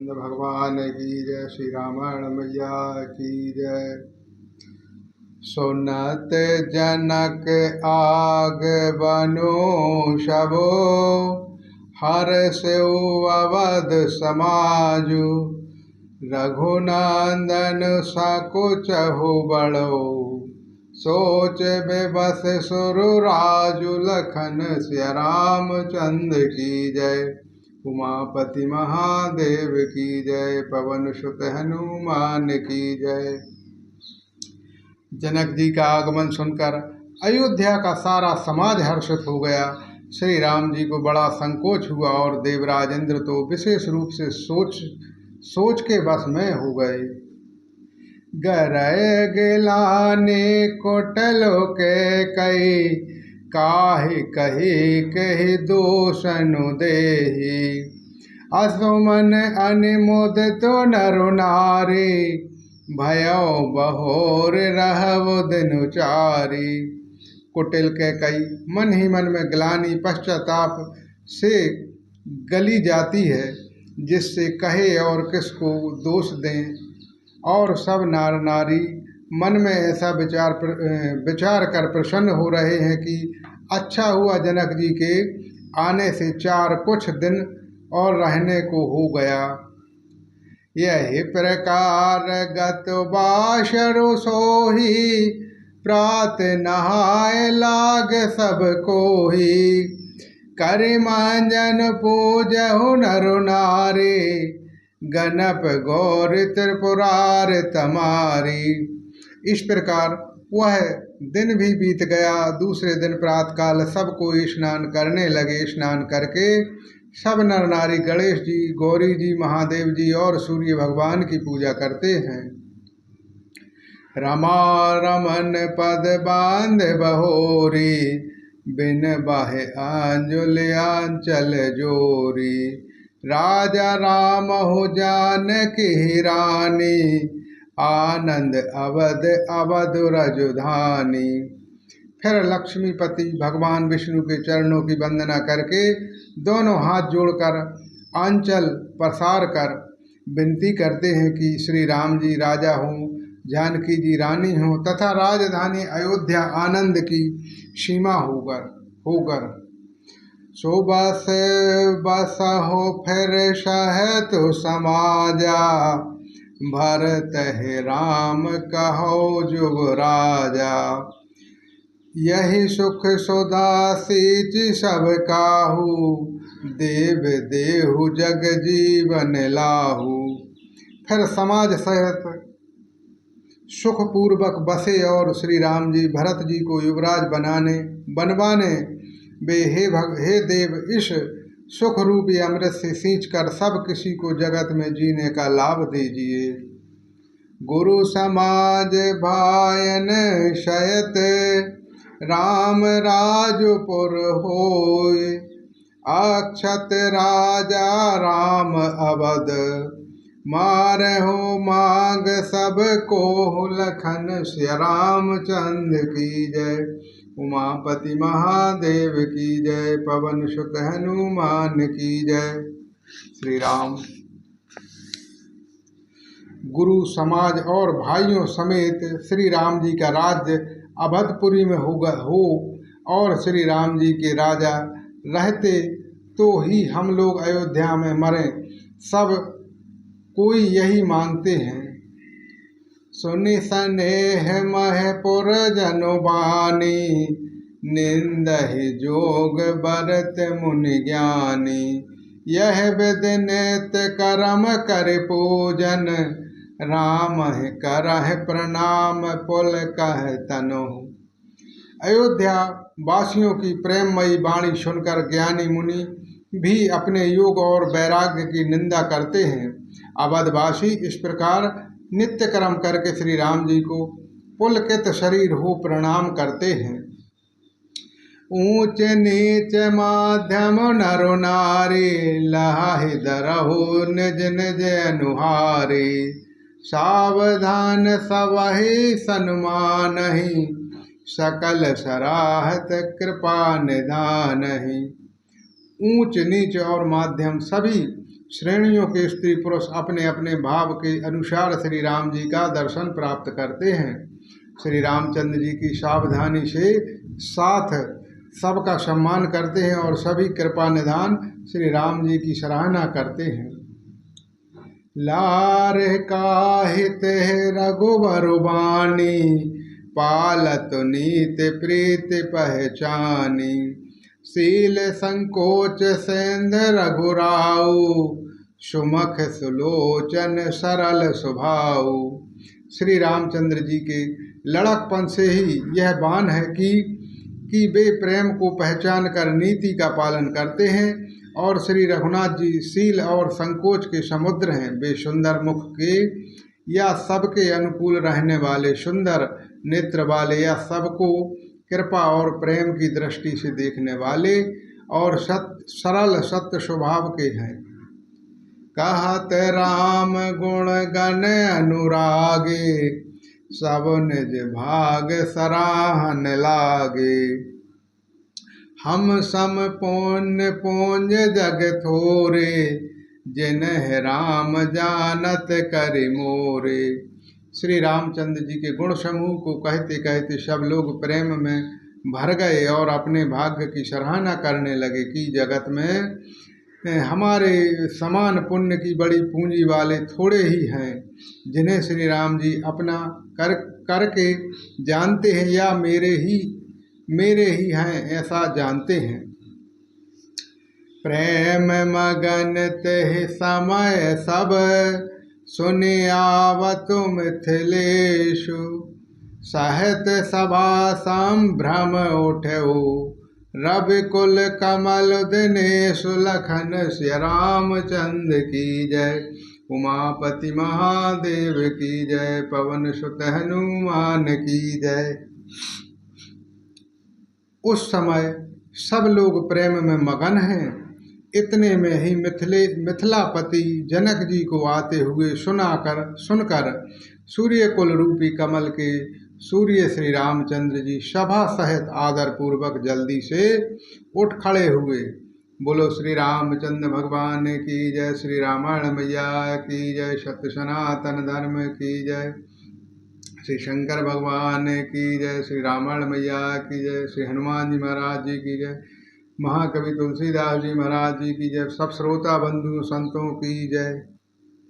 भगवान की जय। श्री रामायण मैया की जय। सुनत जनक आग बनो सबो, हर सेउ अवध समाजु। रघुनंदन सकुचहु बड़ो, सोच बेबस सुर राजु। लखन सिया रामचंद्र की जय। उमापति महादेव की जय। पवन सुत हनुमान की जय। जनक जी का आगमन सुनकर अयोध्या का सारा समाज हर्षित हो गया। श्री राम जी को बड़ा संकोच हुआ और देवराज इंद्र तो विशेष रूप से सोच के वश में हो गए। गरय गिलाने कोटलो के कई, काहि कही कही दोषनु देहि। असुमन अनुमोदित नरु नारी, भयो बहोर रहव दिनु चारी। कुटिल के कई मन ही मन में ग्लानि पश्चाताप से गली जाती है, जिससे कहे और किसको दोष दें। और सब नार नारी मन में ऐसा विचार कर प्रसन्न हो रहे हैं कि अच्छा हुआ जनक जी के आने से चार कुछ दिन और रहने को हो गया। यही प्रकार गत बाशरु सोही, प्रात नहाय लाग सब कोही। करि मंजन पूजहु नरु नारी, गणप गौर त्रिपुरार तमारी। इस प्रकार वह दिन भी बीत गया। दूसरे दिन प्रातकाल सब कोई स्नान करने लगे। स्नान करके सब नर नारी गणेश जी, गौरी जी, महादेव जी और सूर्य भगवान की पूजा करते हैं। रमा रमन पद बांध बहोरी, बिन बाहे आंजुल्यांचल जोरी। राजा राम हो जानकी रानी, आनंद अवध अवध रजुधानी। फिर लक्ष्मीपति भगवान विष्णु के चरणों की वंदना करके दोनों हाथ जोड़कर आंचल पसार कर विनती करते हैं कि श्री राम जी राजा हों, जानकी जी रानी हों तथा राजधानी अयोध्या आनंद की सीमा होकर सो बस बस हो फिर सहत समाजा। भरत है राम कहो जुग राजा, यही सुख सुदासीच सब काहू। देव देहु जग जीवन लाहू। फिर समाज सहित सुखपूर्वक बसे और श्री राम जी भरत जी को युवराज बनवाने वे हे देव, इस सुख रूपी अमृत से सींच कर सब किसी को जगत में जीने का लाभ दीजिए। गुरु समाज भायन शयत, राम राजपुर होय। अक्षत राजा राम अवध, मारहु मांग सब को। लखन सिया रामचंद्र की जय। उमापति महादेव की जय। पवन सुत हनुमान की जय। श्री राम। गुरु समाज और भाइयों समेत श्री राम जी का राज्य अवधपुरी में हो और श्री राम जी के राजा रहते तो ही हम लोग अयोध्या में मरें, सब कोई यही मांगते हैं। सुनि सनेह महपुर जनु बानी, निंदहि जोग बरत मुनि ज्ञानी। यह विद नित्य करम कर पूजन, राम करह प्रणाम पुल कह तनु। अयोध्या वासियों की प्रेममयी वाणी सुनकर ज्ञानी मुनि भी अपने योग और वैराग्य की निंदा करते हैं। अवधवासी इस प्रकार नित्य कर्म करके श्री राम जी को पुलकित शरीर हो प्रणाम करते हैं। ऊंच नीच माध्यम नरु नारी, लहाहि दरहु निज निज अनुहारी। सावधान सबहि सन्मानहि, सकल सराहत कृपा निधानहि। ऊंच नीच और माध्यम सभी श्रेणियों के स्त्री पुरुष अपने अपने भाव के अनुसार श्री राम जी का दर्शन प्राप्त करते हैं। श्री रामचंद्र जी की सावधानी से साथ सबका सम्मान करते हैं और सभी कृपा निधान श्री राम जी की सराहना करते हैं। लार काहित रघुबर बानी, पालत नीत प्रीत पहचानी। शील संकोच सेंध रघुराऊ, सुमख सुलोचन सरल स्वभाव। श्री रामचंद्र जी के लड़कपन से ही यह बान है कि वे प्रेम को पहचान कर नीति का पालन करते हैं और श्री रघुनाथ जी शील और संकोच के समुद्र हैं। वे सुंदर मुख के या सबके अनुकूल रहने वाले, सुंदर नेत्र वाले या सबको कृपा और प्रेम की दृष्टि से देखने वाले और सरल सत्य स्वभाव के हैं। कहत राम गुण गण अनुरागे, सब निज भाग सराहन लागे। हम सम पुण्य पुंज जग थोरे, जिन्ह राम जानत कर मोरे। श्री रामचंद्र जी के गुण समूह को कहते कहते सब लोग प्रेम में भर गए और अपने भाग्य की सराहना करने लगे कि जगत में हमारे समान पुण्य की बड़ी पूंजी वाले थोड़े ही हैं, जिन्हें श्री राम जी अपना करके जानते हैं या मेरे ही हैं ऐसा जानते हैं। प्रेम मगन ते समय सब, सुनि आवत मिथिलेशु। सहत सभा संभ्रम उठऊ, रविकुल कमल दिनेशु। लखन श्री रामचंद्र की जय, उमापति महादेव की जय, पवन सुत हनुमान की जय। उस समय सब लोग प्रेम में मगन हैं। इतने में ही मिथिलापति जनक जी को आते हुए सुनकर सूर्यकुल रूपी कमल के सूर्य श्री रामचंद्र जी सभा सहित आदर पूर्वक जल्दी से उठ खड़े हुए। बोलो श्री रामचंद्र भगवान की जय, श्री रामायण मैया की जय, सत्य सनातन धर्म की जय, श्री शंकर भगवान की जय, श्री रामायण मैया की जय, श्री हनुमान जी महाराज जी की जय, महाकवि तुलसीदास जी महाराज जी की जय, सब श्रोता बंधु संतों की जय।